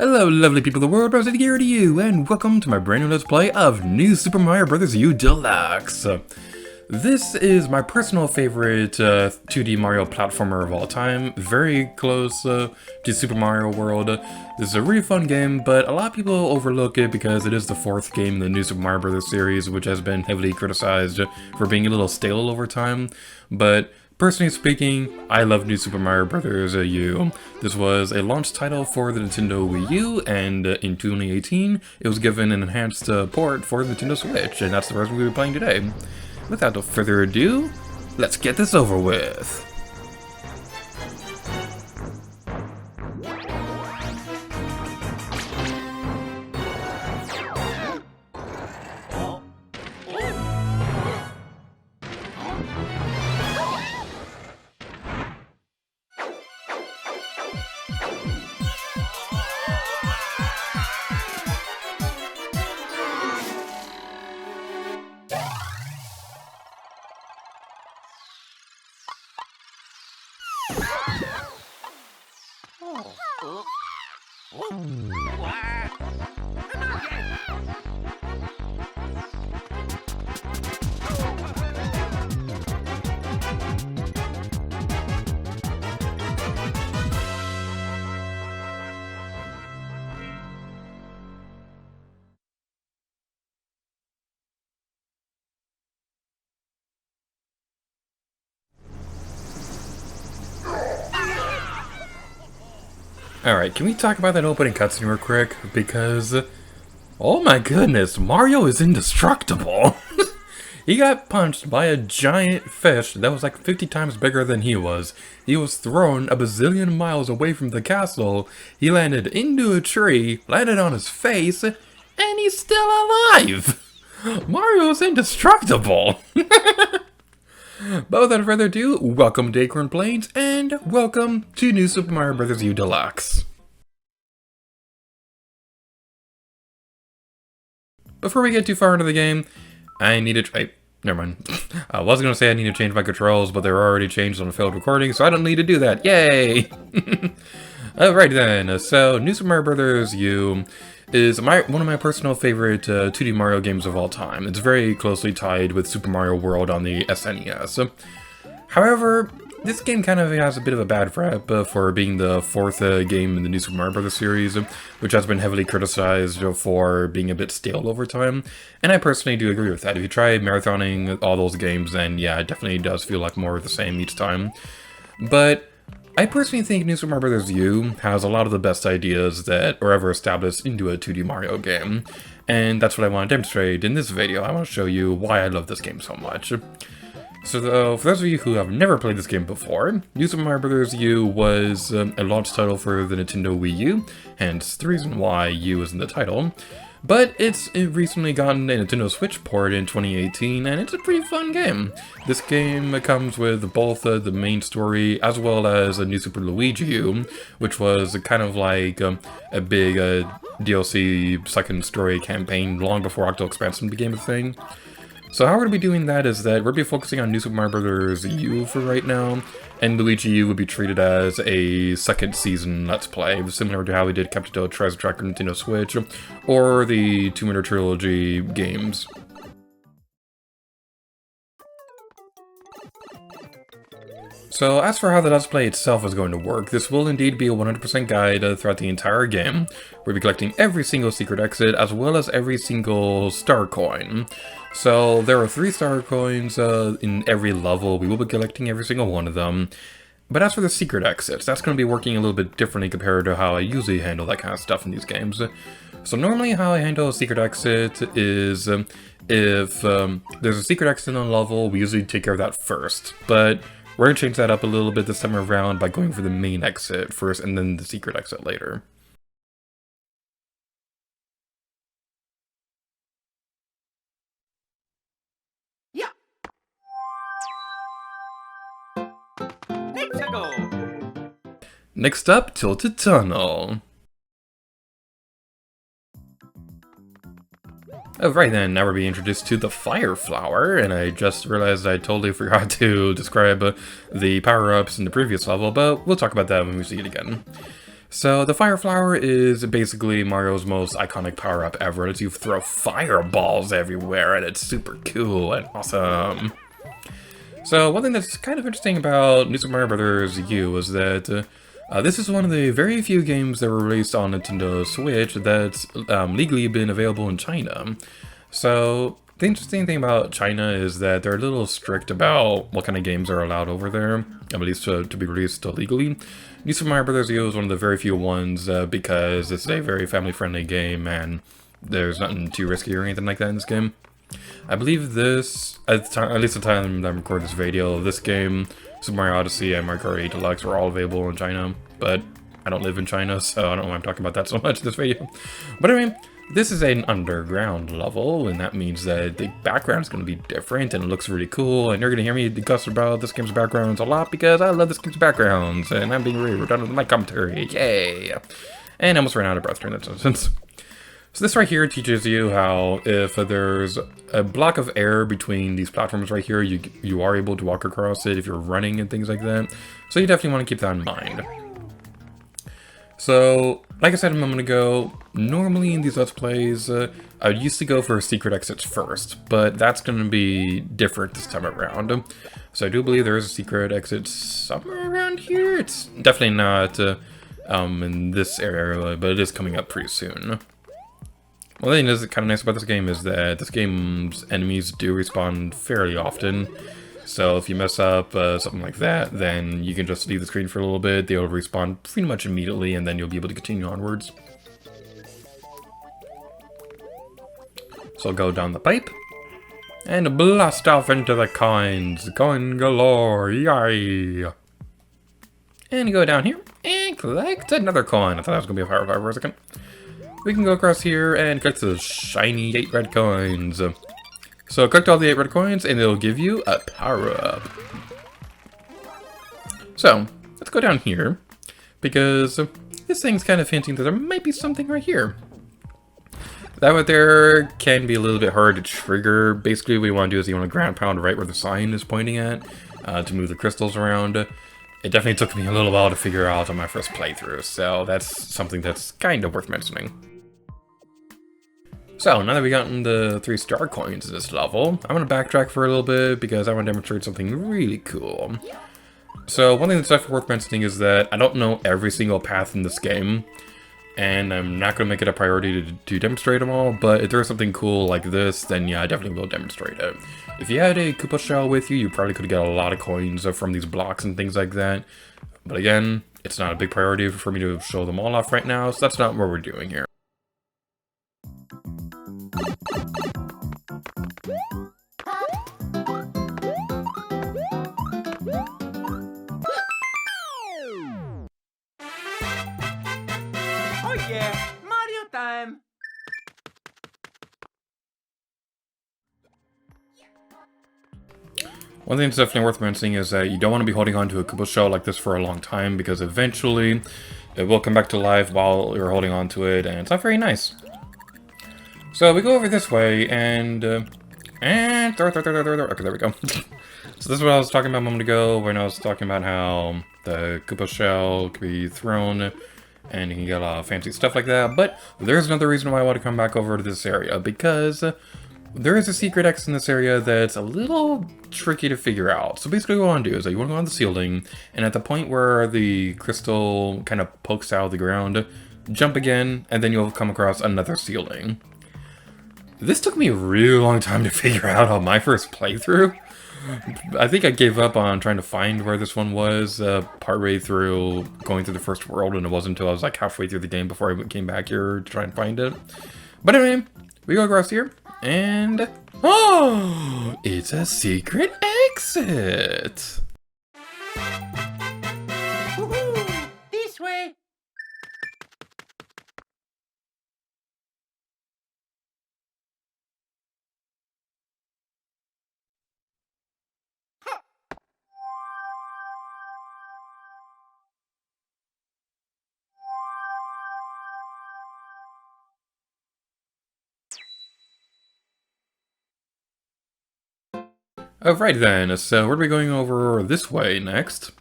Hello lovely people of the world, Browser here to you, and welcome to my brand new Let's Play of New Super Mario Bros. U Deluxe. This is my personal favorite 2D Mario platformer of all time, very close to Super Mario World. This is a really fun game, but a lot of people overlook it because it is the fourth game in the New Super Mario Bros. Series, which has been heavily criticized for being a little stale over time, but personally speaking, I love New Super Mario Bros. U. This was a launch title for the Nintendo Wii U, and in 2018, it was given an enhanced port for the Nintendo Switch, and that's the version we'll be playing today. Without no further ado, let's get this over with. Alright, can we talk about that opening cutscene real quick? Because, oh my goodness, Mario is indestructible! He got punched by a giant fish that was like 50 times bigger than he was. He was thrown a bazillion miles away from the castle. He landed into a tree, landed on his face, and he's still alive! Mario's indestructible! But without further ado, welcome to Acorn Plains, and welcome to New Super Mario Bros. U Deluxe. Before we get too far into the game, I need to try... Never mind. I was going to say I need to change my controls, but they're already changed on a failed recording, so I don't need to do that. Yay! Alright then, so New Super Mario Bros. U is one of my personal favorite 2D Mario games of all time. It's very closely tied with Super Mario World on the SNES. However, this game kind of has a bit of a bad rep for being the fourth game in the New Super Mario Bros. Series, which has been heavily criticized for being a bit stale over time. And I personally do agree with that. If you try marathoning all those games, then yeah, it definitely does feel like more of the same each time. But I personally think New Super Mario Bros. U has a lot of the best ideas that were ever established into a 2D Mario game, and that's what I want to demonstrate in this video. I want to show you why I love this game so much. So for those of you who have never played this game before, New Super Mario Bros. U was a launch title for the Nintendo Wii U, hence the reason why U is in the title. But it's recently gotten a Nintendo Switch port in 2018, and it's a pretty fun game. This game comes with both the main story as well as a New Super Luigi U, which was kind of like a big DLC second story campaign long before Octo Expansion became a thing. So how we're going to be doing that is that we're going to be focusing on New Super Mario Bros. U for right now, and Luigi U will be treated as a second season Let's Play, similar to how we did Captain Toad Treasure Tracker on Nintendo Switch, or the Tomb Raider Trilogy games. So as for how the Let's Play itself is going to work, this will indeed be a 100% guide throughout the entire game. We'll be collecting every single secret exit, as well as every single star coin. So there are 3 star coins in every level. We will be collecting every single one of them. But as for the secret exits, that's going to be working a little bit differently compared to how I usually handle that kind of stuff in these games. So normally how I handle a secret exit is if there's a secret exit on a level, we usually take care of that first. But we're going to change that up a little bit this time around by going for the main exit first and then the secret exit later. Yeah. Let's go. Next up, Tilted Tunnel. Alright then, now we're being introduced to the Fire Flower, and I just realized I totally forgot to describe the power-ups in the previous level, but we'll talk about that when we see it again. So the Fire Flower is basically Mario's most iconic power-up ever. It lets you throw fireballs everywhere, and it's super cool and awesome. So one thing that's kind of interesting about New Super Mario Bros. U is that this is one of the very few games that were released on Nintendo Switch that's legally been available in China. So the interesting thing about China is that they're a little strict about what kind of games are allowed over there, at least to be released legally. New Super Mario Bros. U is one of the very few ones because it's a very family-friendly game and there's nothing too risky or anything like that in this game. I believe this, at least the time that I'm recording this video, this game, Super Mario Odyssey and Mario Kart 8 Deluxe were all available in China, but I don't live in China, so I don't know why I'm talking about that so much in this video. But anyway, this is an underground level, and that means that the background is going to be different, and it looks really cool, and you're going to hear me discuss about this game's backgrounds a lot, because I love this game's backgrounds, and I'm being really redundant with my commentary, yay! And I almost ran out of breath during that sentence. So this right here teaches you how if there's a block of air between these platforms right here, you are able to walk across it if you're running and things like that, so you definitely want to keep that in mind. So, like I said a moment ago, normally in these Let's Plays, I used to go for secret exits first, but that's going to be different this time around. So I do believe there is a secret exit somewhere around here. It's definitely not in this area, but it is coming up pretty soon. One thing that's kind of nice about this game is that this game's enemies do respawn fairly often. So if you mess up something like that, then you can just leave the screen for a little bit, they'll respawn pretty much immediately, and then you'll be able to continue onwards. So I'll go down the pipe, and blast off into the coins. Coin galore, yay! And go down here, and collect another coin. I thought that was going to be a fire for a second. We can go across here and collect the shiny 8 red coins. So collect all the 8 red coins and it'll give you a power-up. So, let's go down here, because this thing's kind of hinting that there might be something right here. That right there can be a little bit hard to trigger. Basically what you want to do is you want to ground pound right where the sign is pointing at to move the crystals around. It definitely took me a little while to figure out on my first playthrough, so that's something that's kind of worth mentioning. So, now that we've gotten the 3 star coins in this level, I'm going to backtrack for a little bit because I want to demonstrate something really cool. So, one thing that's definitely worth mentioning is that I don't know every single path in this game, and I'm not going to make it a priority to demonstrate them all, but if there's something cool like this, then yeah, I definitely will demonstrate it. If you had a Koopa shell with you, you probably could get a lot of coins from these blocks and things like that. But again, it's not a big priority for me to show them all off right now, so that's not what we're doing here. Oh yeah, Mario time! One thing that's definitely worth mentioning is that you don't want to be holding on to a Koopa shell like this for a long time, because eventually it will come back to life while you're holding on to it, and it's not very nice. So we go over this way, and okay, there we go. So this is what I was talking about a moment ago, when I was talking about how the Koopa shell can be thrown, and you can get a lot of fancy stuff like that. But there's another reason why I want to come back over to this area, because there is a secret exit in this area that's a little tricky to figure out. So basically what you want to do is that you want to go on the ceiling, and at the point where the crystal kind of pokes out of the ground, jump again, and then you'll come across another ceiling. This took me a really long time to figure out on my first playthrough. I think I gave up on trying to find where this one was partway through going through the first world, and it wasn't until I was like halfway through the game before I came back here to try and find it. But anyway, we go across here, and oh, it's a secret exit! Woohoo! This way! Alright then, so we're going to be going over this way next.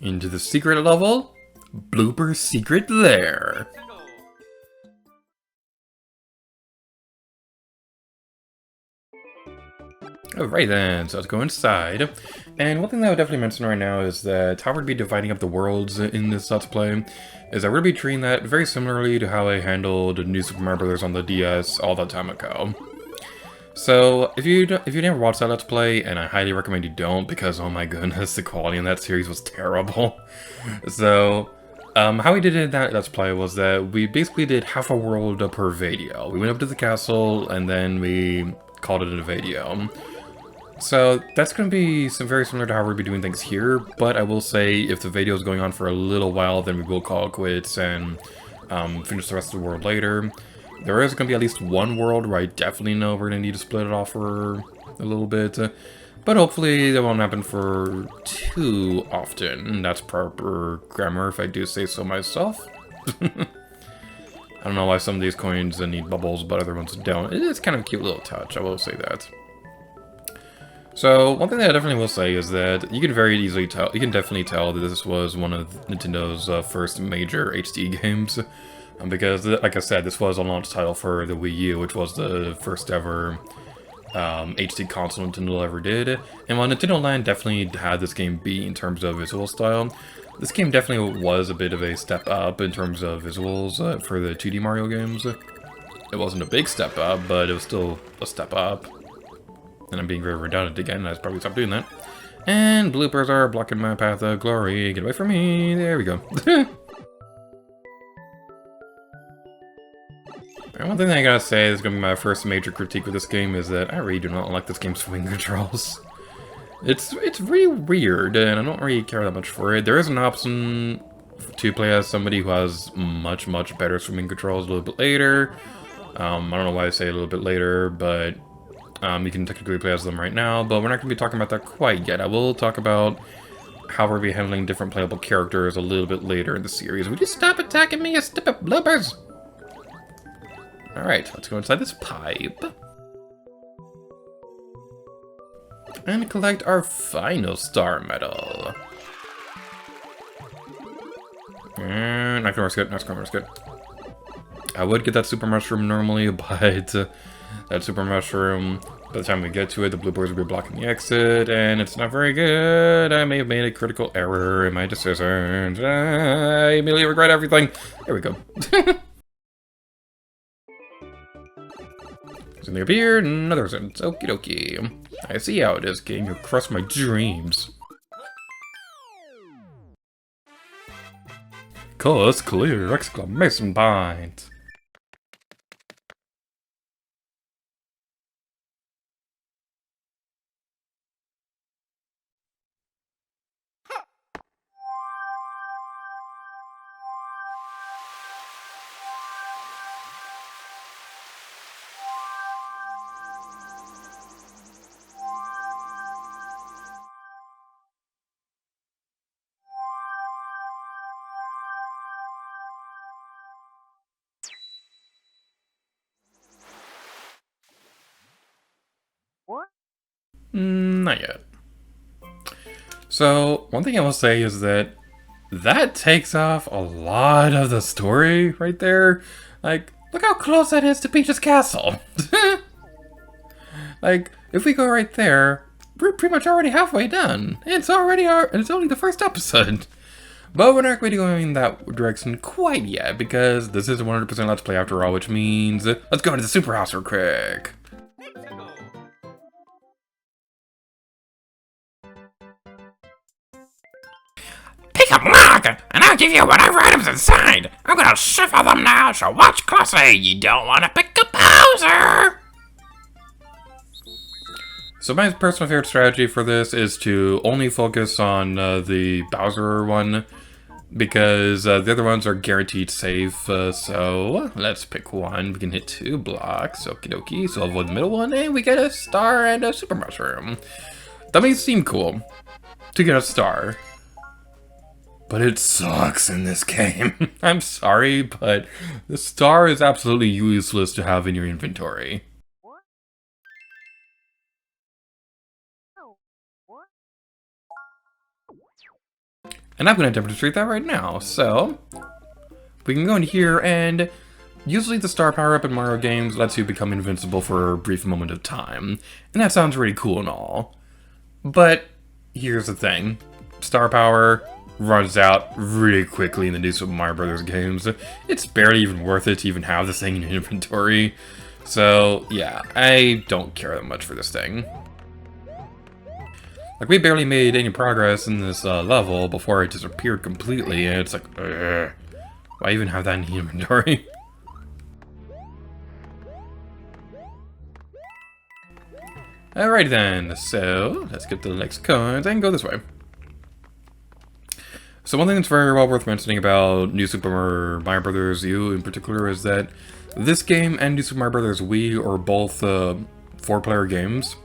Into the secret level, Blooper's Secret Lair. Alright then, so let's go inside. And one thing that I would definitely mention right now is that how we're going to be dividing up the worlds in this Let's Play is that we're going to be treating that very similarly to how I handled New Super Mario Bros. On the DS all that time ago. So, if you never watched that Let's Play, and I highly recommend you don't, because oh my goodness, the quality in that series was terrible. So, how we did it in that Let's Play was that we basically did half a world per video. We went up to the castle, and then we called it a video. So that's going to be very similar to how we'll be doing things here, but I will say if the video is going on for a little while, then we will call it quits and finish the rest of the world later. There is going to be at least one world where I definitely know we're going to need to split it off for a little bit, but hopefully that won't happen for too often. That's proper grammar if I do say so myself. I don't know why some of these coins need bubbles, but other ones don't. It is kind of a cute little touch, I will say that. So, one thing that I definitely will say is that you can very easily tell, you can definitely tell that this was one of Nintendo's first major HD games. Because, like I said, this was a launch title for the Wii U, which was the first ever HD console Nintendo ever did. And while Nintendo Land definitely had this game beat in terms of visual style, this game definitely was a bit of a step up in terms of visuals for the 2D Mario games. It wasn't a big step up, but it was still a step up. And I'm being very redundant again, I should probably stop doing that. And bloopers are blocking my path of glory. Get away from me. There we go. And one thing that I gotta say is gonna be my first major critique with this game is that I really do not like this game's swing controls. It's really weird, and I don't really care that much for it. There is an option to play as somebody who has much better swimming controls a little bit later. I don't know why I say a little bit later, but you can technically play as them right now, but we're not going to be talking about that quite yet. I will talk about how we'll be handling different playable characters a little bit later in the series. Would you stop attacking me, you stupid bloopers? Alright, let's go inside this pipe. And collect our final star medal. And nice corner's good, nice corner's good. I would get that super mushroom normally, but that super mushroom, by the time we get to it, the bloopers will be blocking the exit, and it's not very good. I may have made a critical error in my decisions. I immediately regret everything. There we go. Something appeared, another sentence. Okie dokie. I see how it is, game. You crushed my dreams. Coast clear! Exclamation point! Not yet. So, one thing I will say is that takes off a lot of the story right there. Like, look how close that is to Peach's castle. Like, if we go right there, we're pretty much already halfway done. It's only the first episode. But we're not going to go in that direction quite yet, because this is 100% Let's Play after all, which means let's go into the Super House real quick. Pick up lock, and I'll give you whatever items inside. I'm gonna shuffle them now, so watch closely. You don't want to pick up Bowser. So my personal favorite strategy for this is to only focus on the Bowser one, because the other ones are guaranteed safe. So let's pick one. We can hit 2 blocks. Okie dokie. So avoid the middle one, and we get a star and a super mushroom. That may seem cool to get a star, but it sucks in this game. I'm sorry, but the star is absolutely useless to have in your inventory. And I'm going to demonstrate that right now. So, we can go in here, and usually the star power-up in Mario games lets you become invincible for a brief moment of time. And that sounds really cool and all. But, here's the thing. Star power runs out really quickly in the new Super Mario Bros. Games. It's barely even worth it to even have this thing in your inventory. So, yeah, I don't care that much for this thing. Like, we barely made any progress in this level before it disappeared completely, and it's like, ugh, why even have that in the inventory? Alright then, so let's get to the next coins and go this way. So one thing that's very well worth mentioning about New Super Mario Bros. U in particular is that this game and New Super Mario Bros. Wii are both 4-player games.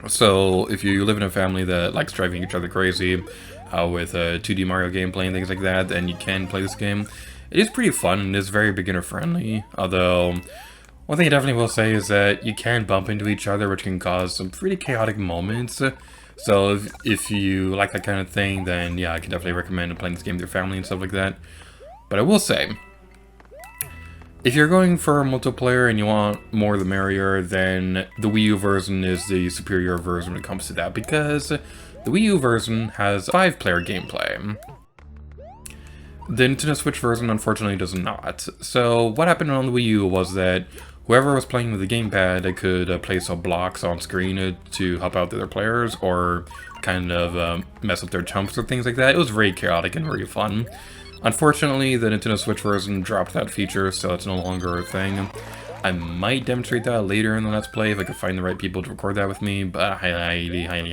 So if you live in a family that likes driving each other crazy with 2D Mario gameplay and things like that, then you can play this game. It is pretty fun and is very beginner friendly, although one thing I definitely will say is that you can bump into each other, which can cause some pretty chaotic moments. So if you like that kind of thing, then yeah, I can definitely recommend playing this game with your family and stuff like that. But I will say, if you're going for multiplayer and you want more the merrier, then the Wii U version is the superior version when it comes to that, because the Wii U version has 5-player gameplay. The Nintendo Switch version unfortunately does not. So what happened on the Wii U was that whoever was playing with the gamepad could place blocks on screen to help out the other players, or kind of mess up their jumps or things like that. It was very chaotic and very fun. Unfortunately, the Nintendo Switch version dropped that feature, so it's no longer a thing. I might demonstrate that later in the Let's Play if I could find the right people to record that with me, but I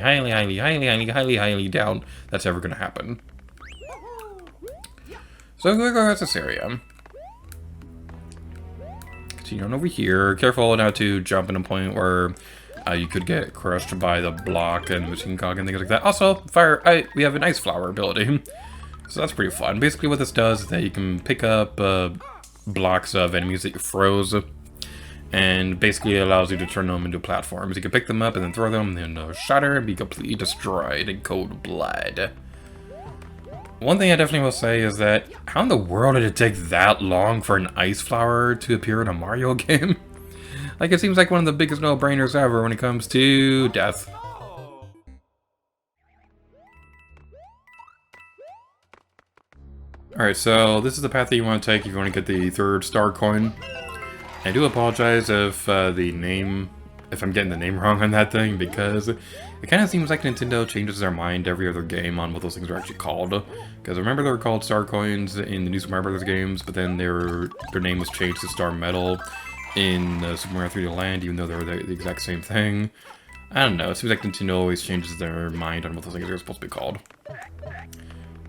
highly doubt that's ever going to happen. So I'm going to go across this area. Continue on over here. Careful not to jump in a point where you could get crushed by the block and machine cog and things like that. Also, we have an ice flower ability. So that's pretty fun. Basically what this does is that you can pick up blocks of enemies that you froze, and basically it allows you to turn them into platforms. You can pick them up and then throw them, and then shatter and be completely destroyed in cold blood. One thing I definitely will say is that, how in the world did it take that long for an ice flower to appear in a Mario game? Like, it seems like one of the biggest no-brainers ever when it comes to death. Alright, so this is the path that you want to take if you want to get the 3rd star coin. I do apologize if I'm getting the name wrong on that thing, because it kind of seems like Nintendo changes their mind every other game on what those things are actually called. Because remember they were called Star Coins in the new Super Mario Bros. Games, but then their name was changed to Star Medal in Super Mario 3D Land, even though they were the exact same thing. I don't know, it seems like Nintendo always changes their mind on what those things are supposed to be called.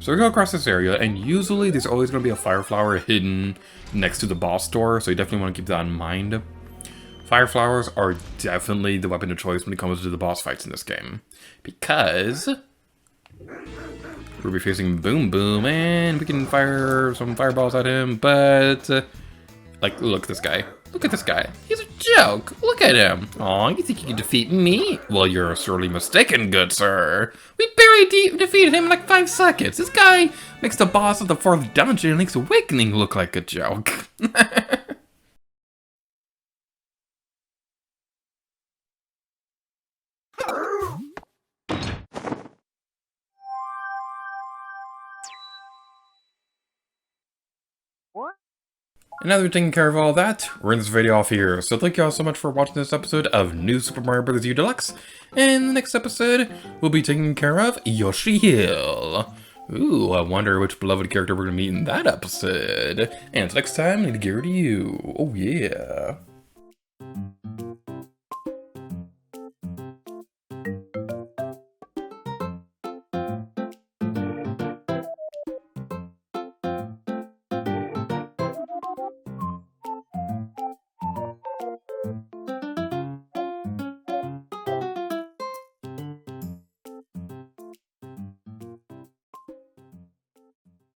So we go across this area, and usually there's always going to be a fire flower hidden next to the boss door, so you definitely want to keep that in mind. Fire flowers are definitely the weapon of choice when it comes to the boss fights in this game, because we'll be facing Boom Boom, and we can fire some fireballs at him, but like, look at this guy. Look at this guy. He's a joke. Look at him. Aw, you think you can defeat me? Well, you're sorely mistaken, good sir. We barely defeated him in like 5 seconds. This guy makes the boss of the 4th dungeon and Link's Awakening look like a joke. And now that we've taken care of all that, we're in this video off here. So thank you all so much for watching this episode of New Super Mario Bros. U Deluxe. And in the next episode, we'll be taking care of Yoshi Hill. Ooh, I wonder which beloved character we're going to meet in that episode. And until next time, I need to give it to you. Oh yeah.